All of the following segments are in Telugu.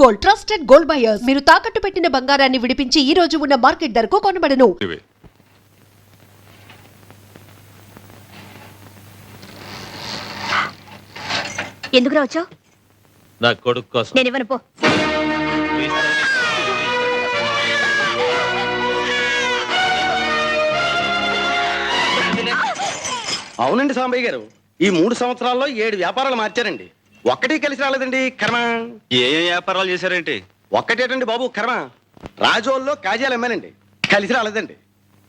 Gold, trusted gold buyers. మీరు తాకట్టు పెట్టిన బంగారాన్ని విడిపించి ఈ రోజు ఉన్న మార్కెట్ ధరకు కొనబడను. ఎందుకు రావచ్చావు? నా కొడుకు కోసం. నేను ఇవ్వను, పో. అవునండి సాంబయ్య గారు, ఈ 3 సంవత్సరాల్లో 7 వ్యాపారాలు మార్చారండి. ఒక్కటే కలిసి రాలేదండి కర్మ. ఏ వ్యాపారాలు చేశారేంటి? ఒక్కటేటండి బాబు కర్మ. రాజోల్లో కాజాలు అమ్మానండి, కలిసి రాలేదండి.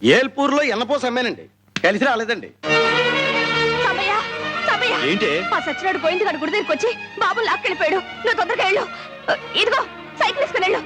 ఏల్పూర్లో ఎన్నపోస అమ్మానండి, కలిసి రాలేదండి. ఏంటి? మా సచ్చినాడు పోయింది కానీ గుడి దగ్గరికి వచ్చి బాబు లాక్కెళ్ళిపోయాడు. నువ్వు తొందరగా వెళ్ళు. ఇదిగో సైకిల్ తీసుకుని వెళ్ళు.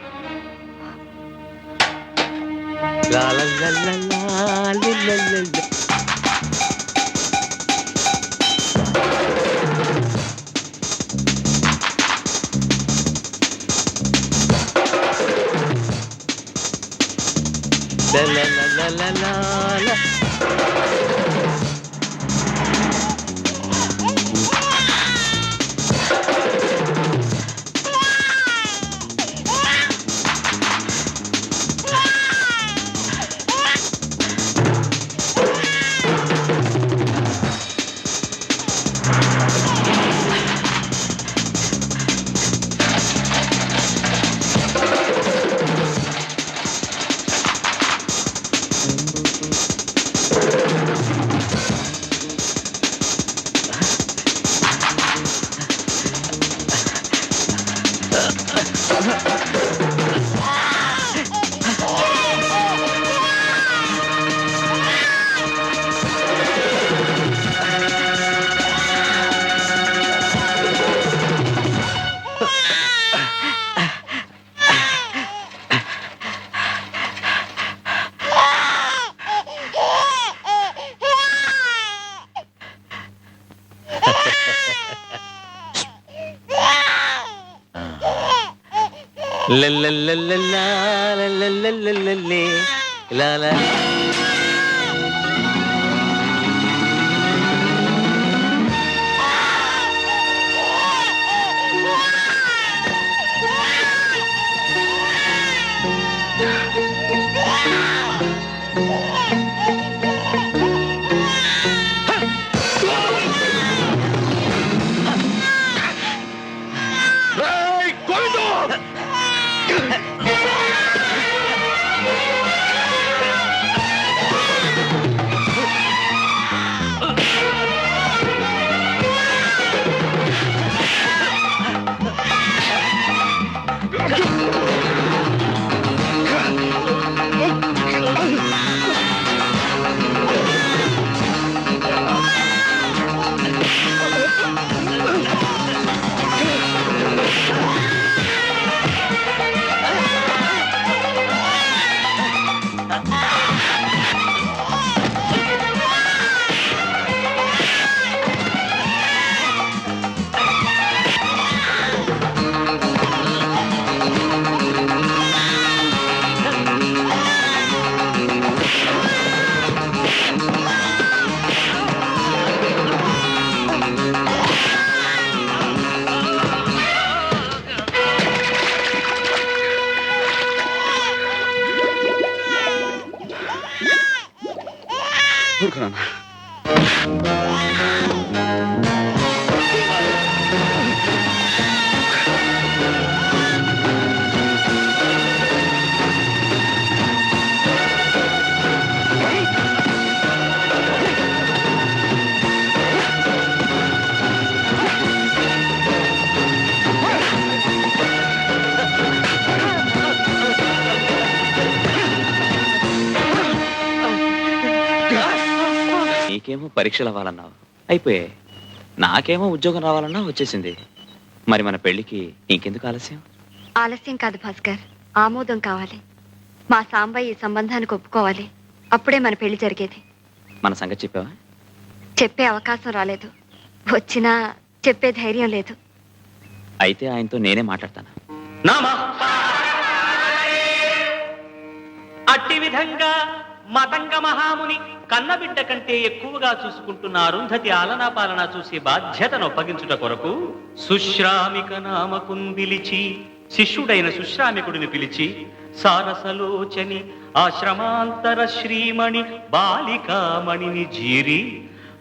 నీకేమో పరీక్షలు అవ్వాలన్నావు, అయిపోయాయి. నాకేమో ఉద్యోగం రావాలన్నా వచ్చేసింది. మరి మన పెళ్లికి ఇంకెందుకు ఆలస్యం? ఆలస్యం కాదు భాస్కర్, ఆమోదం కావాలి. మా సాంబయ్య ఈ సంబంధానికి ఒప్పుకోవాలి. అప్పుడే మన పెళ్లి జరిగేది. మన సంగతి చెప్పావా? చెప్పే అవకాశం రాలేదు, వచ్చినా చెప్పే ధైర్యం లేదు. అయితే ఆయనతో నేనే మాట్లాడతాను. అట్టి విధంగా మతంగ మహాముని కన్నబిడ్డ కంటే ఎక్కువగా చూసుకుంటున్న అరుంధతి ఆలనా పాలన చూసి బాధ్యతను అప్పగించుట కొరకు సుశ్రామిక నామకుందిలిచి శిష్యుడైన సుశ్రామికుడిని పిలిచి సారసలోచని ఆశ్రమాంతర శ్రీమణి బాలికామణిని జీరి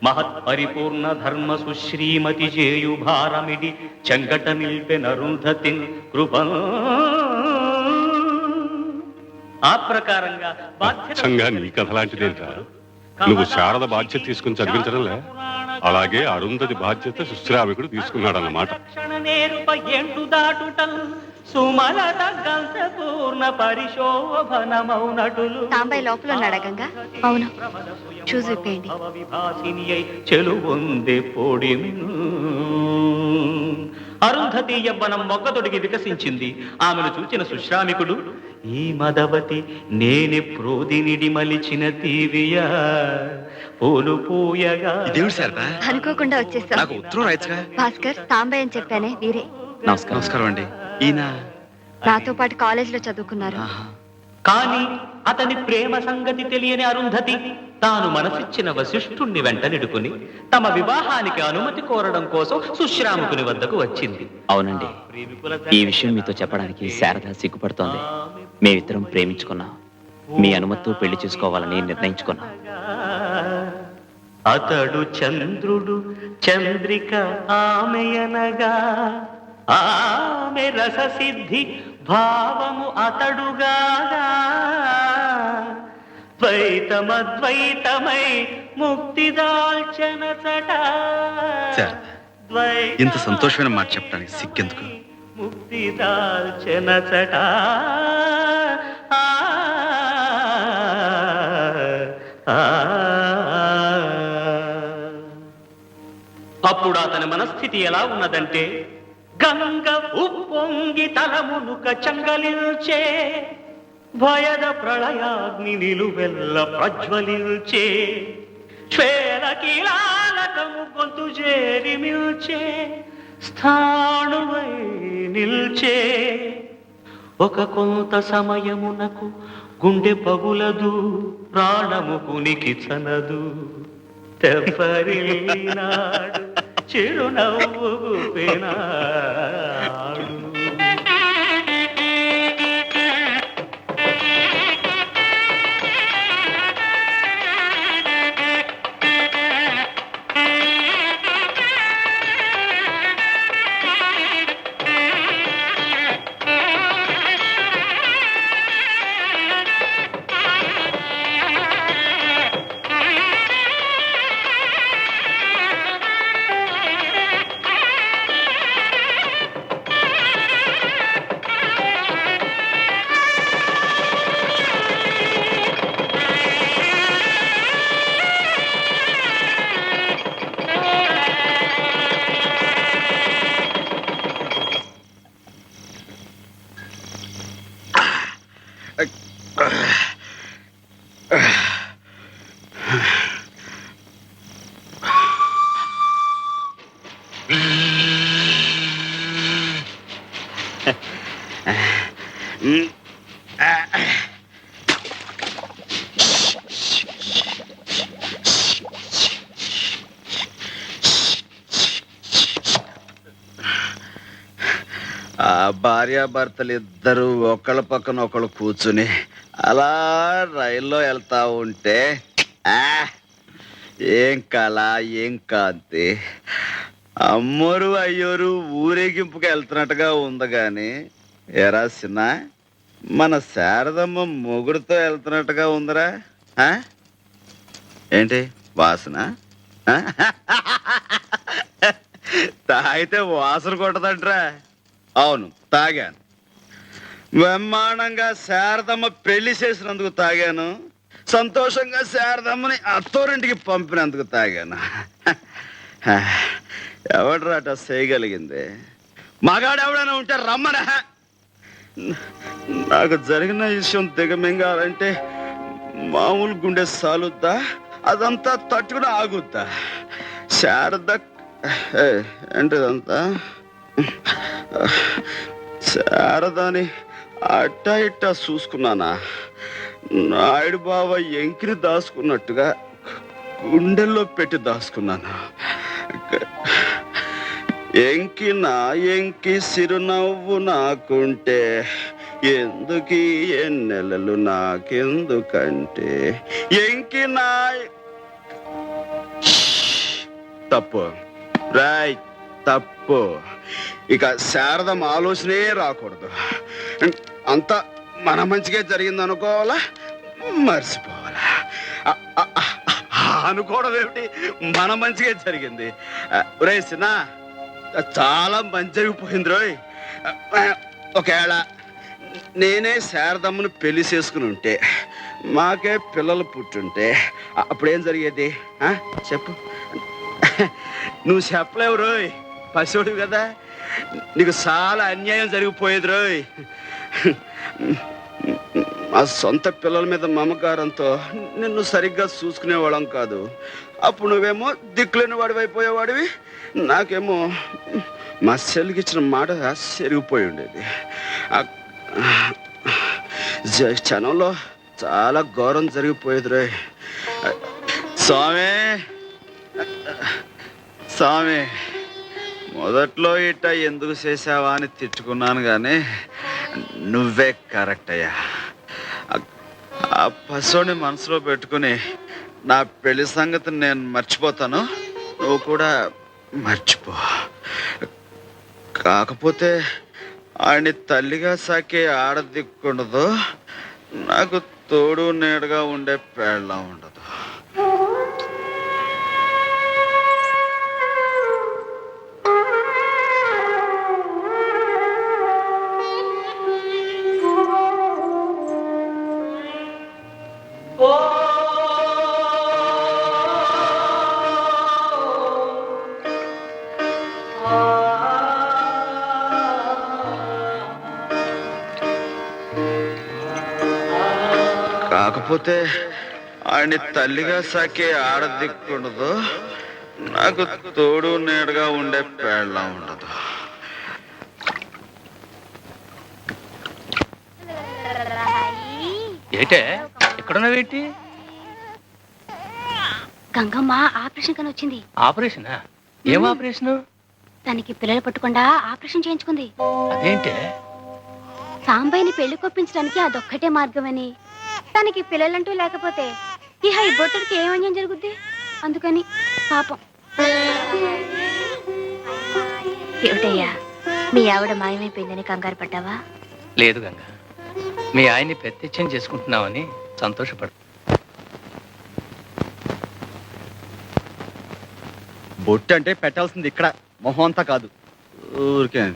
మహత్పరిపూర్ణ ధర్మ సుశ్రీమతి జేయు భారమిడి చెంగట నిల్పెనరుంధతిన్ కృప. ఆ ప్రకారంగా అచ్చంగా నీ కథ లాంటిదేంట్రా? నువ్వు శారద బాధ్యత తీసుకుని చదివించడంలే, అలాగే అరుంధతి బాధ్యత సుశ్రామికుడు తీసుకున్నాడన్నమాట. సుమలత గంధపూర్ణ పరిశోభనమౌనటులు సాంబయ్య లోపల ఉన్నాడా గంగా? అవును, షూస్ విప్పేయండి. చెలువొందే పొడిమి. అరుంధతి యవ్వనం మొగ్గతొడిగి వికసించింది. ఆమెను చూచిన సుశ్రామికుడు, ఈ మదవతి నేనే ప్రోదినిడి మలిచిన తీవియా పూలు పూయగా. ఇదేమిటి శారదా? అనుకోకుండా వచ్చేస్తా. నాకు ఉత్తరం రాయచ్చుగా. భాస్కర్, సాంబయ్య అని చెప్పానే వీరే. నమస్కారం. నమస్కారం అండి. ఈయన నాతో పాటు కాలేజీలో చదువుకున్నారు. కాని అతని ప్రేమ సంగతి తెలియని అరుంధతి తాను మనసిచ్చిన వశిష్ఠుణ్ణి వెంటనిడుకుని తమ వివాహానికి అనుమతి కోరడం కోసం సుశ్రాముకుని వద్దకు వచ్చింది. అవునండి, ఈ విషయం మీతో చెప్పడానికి శారద సిగ్గుపడుతోంది. మేమిద్దరం ప్రేమించుకున్నాం. మీ అనుమతితో పెళ్లి చేసుకోవాలని నిర్ణయించుకున్నాం. అతడు చంద్రుడు, చంద్రిక ఆమెయనగా, ఆమె రససిద్ధి భావము అతడుగా, ద్వైతమద్వైతమై ముక్తి దాల్చనచట. ఇంత సంతోషమైన మాట చెప్పడానికి సిగ్గెందుకు? ముక్తి దాల్చనచట. అప్పుడు అతని మనస్థితి ఎలా ఉన్నదంటే, గంగ ఉప్పొంగి తలమునుక చంగలిల్చే, భయద ప్రళయాగ్ని నిలువెల్ల ప్రజ్వలిల్చే, శ్వేల కీలాలకము గొంతు చేరి మిల్చే, స్థాణువై నిల్చే. ఒక కొంత సమయమునకు గుండె పగులదు, ప్రాణము కునికి చనదు, తెప్పరిల్లినాడు చిరునవ్వు గుపెనాడు. ఆ భార్యాభర్తలు ఇద్దరు ఒకళ్ళ పక్కన ఒకళ్ళు కూర్చుని అలా రైల్లో వెళ్తా ఉంటే ఏం కళ, ఏం కాంతి. అమ్మోరు అయ్యోరు ఊరేగింపుకి వెళ్తున్నట్టుగా ఉంది గాని, ఎరా సిన్న మన శారదమ్మ మొగుడుతో వెళ్తున్నట్టుగా ఉందిరా. ఏంటి వాసన? తాగితే వాసన కొట్టదంట్రా. అవును, తాగాను. బ్రహ్మాండంగా శారదమ్మ పెళ్లి చేసినందుకు తాగాను. సంతోషంగా శారదమ్మని అత్తోరింటికి పంపినందుకు తాగాను. ఎవడరాట చేయగలిగింది? మగాడు ఎవడైనా ఉంటే రమ్మన. నాకు జరిగిన విషయం దిగమింగాలంటే మామూలు గుండె సాలుద్దా? అదంతా తట్టుకుని ఆగుద్దా? శారద ఏంటిదంతా? శారదాని అట్టా ఇట్టా చూసుకున్నానా? నాయుడు బావ ఎంకిని దాచుకున్నట్టుగా గుండెల్లో పెట్టి దాచుకున్నాను. ఎంకి సిరునవ్వు నాకుంటే ఎందుకీ ఎన్నెలలు నాకెందుకంటే ఎంకినా తప్పు రైట్ తప్పు. ఇక శారదం ఆలోచనే రాకూడదు. అంతా మన మంచిగా జరిగింది అనుకోవాలా, మర్చిపోవాలా. అనుకోవడం ఏమిటి, మన మంచిగా జరిగింది. రే సినా, చాలా మంచి జరిగిపోయింది రోయ్. ఒకవేళ నేనే శారదమ్మను పెళ్లి చేసుకుని ఉంటే, మాకే పిల్లలు పుట్టుంటే అప్పుడేం జరిగేది చెప్పు. నువ్వు చెప్పలేవు రోయ్, పశువుడు కదా. నీకు చాలా అన్యాయం జరిగిపోయేది రోయ్. మా సొంత పిల్లల మీద మమకారంతో నిన్ను సరిగ్గా చూసుకునేవాళ్ళం కాదు. అప్పుడు నువ్వేమో దిక్కులేని వాడివి అయిపోయేవాడివి, నాకేమో మా చెల్లికి ఇచ్చిన మాట సెరిగిపోయి ఉండేది. క్షణంలో చాలా ఘోరం జరిగిపోయేది రోయ్. స్వామి మొదట్లో ఇట్ట ఎందుకు చేసావా అని తిట్టుకున్నాను, కానీ నువ్వే కరెక్ట్ అయ్యా. ఆ పశువుని మనసులో పెట్టుకుని నా పెళ్లి సంగతి నేను మర్చిపోతాను, నువ్వు కూడా మర్చిపో. కాకపోతే ఆయన్ని తల్లిగా సాకే ఆడదిక్కుండదు, నాకు తోడు నీడగా ఉండే పేళ్ళ ఉండదు. కాకపోతే ఆయన్ని తల్లిగా సాకే ఆడదిక్కుండదు, నాకు తోడు నీడగా ఉండే పేళ్ళ ఉండదు. ఏటే ఎక్కడున్నావేంటి? గంగమ్మ ఆపరేషన్ కని వచ్చింది. ఆపరేషనా? ఏం ఆపరేషను? తనకి పిల్లలు పట్టకుండా ఆపరేషన్ చేయించుకుంది. అదేంటే? సాంబయ్యని పెళ్లి కొప్పించడానికి అదొక్కటే మార్గమని, తనకి పిల్లలంటూ లేకపోతే ఈ హైబోతుడికి ఏమన్యం జరుగుద్ది, అందుకని పాపం. ఏమిటయ్యా, మీ ఆవిడ మాయమైపోయిందని కంగారు పడ్డావా? లేదు గంగ, మీ ఆయన్ని ప్రత్యక్షం చేసుకుంటున్నావని సంతోషపడు. బొట్టు అంటే పెట్టాల్సింది ఇక్కడ, మొహం అంతా కాదు. ఊరికే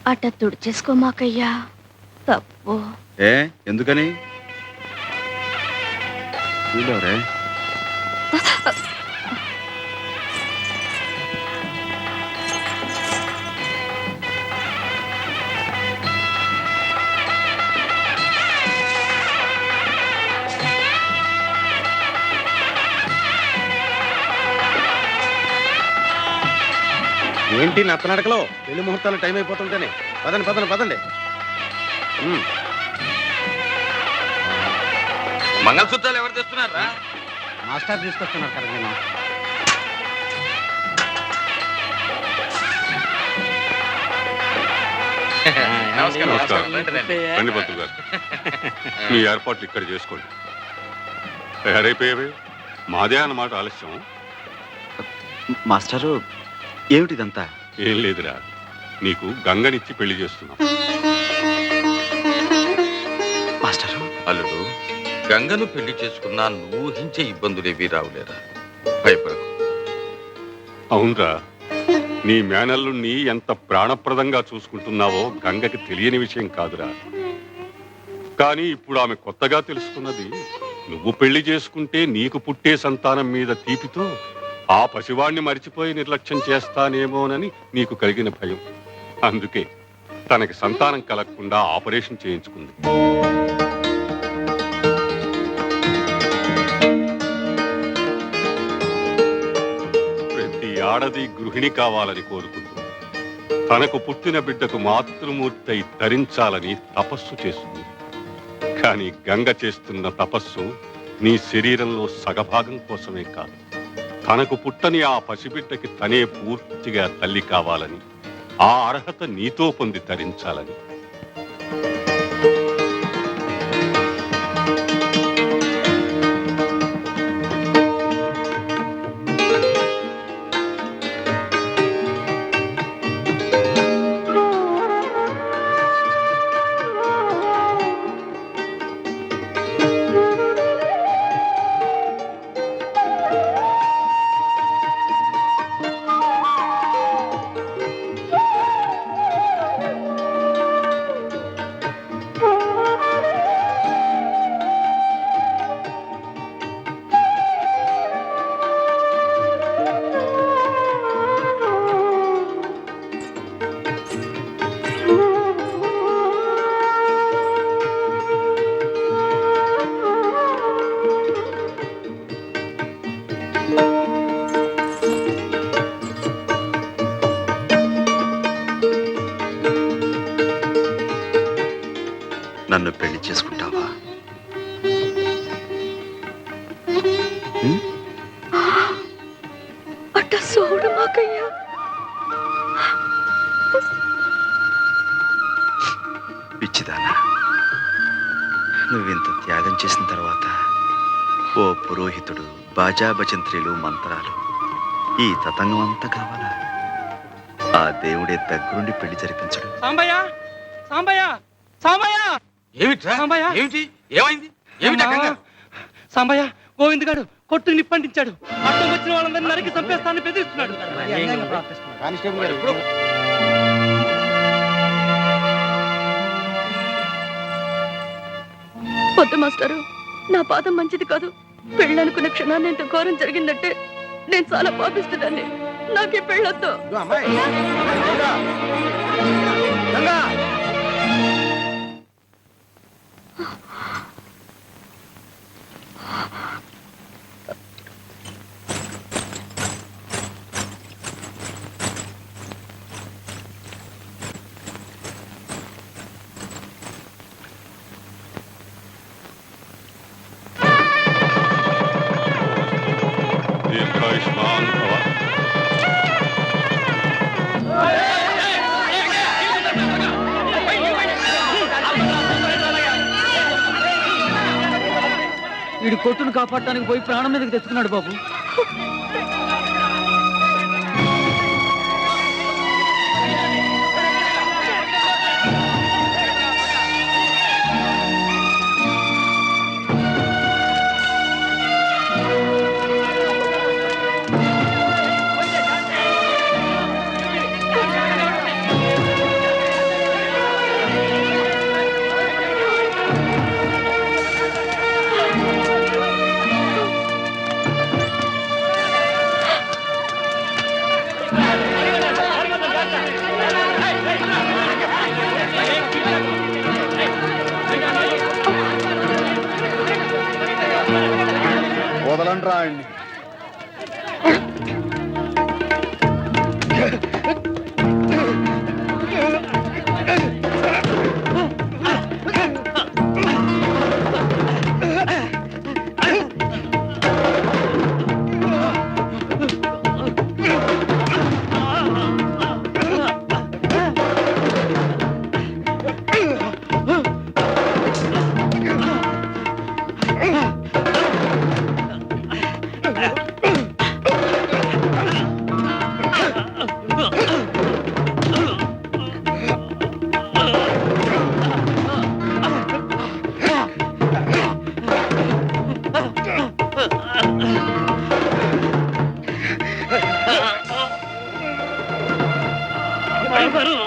అట్ట తుడిచేసుకోమాకయ్యా, తప్పు. ఎందుకని? ఏంటి నత్తనడకలో పెళ్లి ముహూర్తాలు టైం అయిపోతుంటేనే? పదండి పదండి పదండి. మంగళసూత్రాలు ఎవరు తెస్తున్నారా? మాస్టర్ తీసుకొస్తున్నారు కదా. నేను నమస్కారం. రండి పంతులు గారు, మీ ఏర్పాట్లు ఇక్కడ చేసుకోండి. తయారైపోయావే? మాదే అన్నమాట ఆలస్యం. మాస్టరు, ఏమిటిదంతా? ఏం లేదురా, నీకు గంగనిచ్చి పెళ్లి చేస్తున్నాం. మాస్టరు, అల్లుడు, గంగను పెళ్లి చేసుకున్నా నువ్వు ఊహించే ఇబ్బందులేవి రావులేరా, భయపడకు. అవునరా, నీ మేనల్లుణ్ణి ఎంత ప్రాణప్రదంగా చూసుకుంటున్నావో గంగకి తెలియని విషయం కాదురా. కానీ ఇప్పుడు ఆమె కొత్తగా తెలుసుకున్నది, నువ్వు పెళ్లి చేసుకుంటే నీకు పుట్టే సంతానం మీద తీపితో ఆ పసివాణ్ణి మరిచిపోయి నిర్లక్ష్యం చేస్తానేమోనని నీకు కలిగిన భయం. అందుకే తనకి సంతానం కలగకుండా ఆపరేషన్ చేయించుకుంది. ప్రతి ఆడది గృహిణి కావాలని కోరుకుంటుంది. తనకు పుట్టిన బిడ్డకు మాతృమూర్తి అయి ధరించాలని తపస్సు చేస్తుంది. కానీ గంగ చేస్తున్న తపస్సు నీ శరీరంలో సగభాగం కోసమే కాదు, తనకు పుట్టని ఆ పసిబిడ్డకి తనే పూర్తిగా తల్లి కావాలని, ఆ అర్హత నీతో పొంది తరించాలని. నన్ను పెళ్లి చేసుకుంటావా? అట్ట సోడు మాకయ్యా. పిచ్చిదానా, నువ్వింత త్యాగం చేసిన తర్వాత ఓ పురోహితుడు, బాజా భజంత్రీలు, మంత్రాలు, ఈ తతంగం అంతా కావాలా? ఆ దేవుడే దగ్గరుండి పెళ్లి జరిపించడు. సాంబయ్య, సాంబయ్య, సాంబయ్య, ఏమిట్రా? సాంబయ్య. ఏమిటి? ఏమైంది? ఏమిటా కంగారు? సాంబయ్య, గోవింద్ గారు కొట్టు నిప్పంటించాడు. అడ్డం వచ్చిన వాళ్ళందరినీ నరికి చంపేస్తానని బెదిరిస్తున్నాడు. వద్దు మాస్టారు, నా పాదం మంచిది కాదు. పెళ్ళనుకున్న క్షణాన్ని ఇంత ఘోరం జరిగిందంటే నేను చాలా పాపిస్తున్నాను. నాకే పెళ్ళొద్దు. దీర్ఘాయుష్మాన్ భవ. వీడి కొట్టును కాపాడటానికి పోయి ప్రాణం మీదకి తెచ్చుకున్నాడు బాబు. వదలండి రా ఆయన్ని. బాబు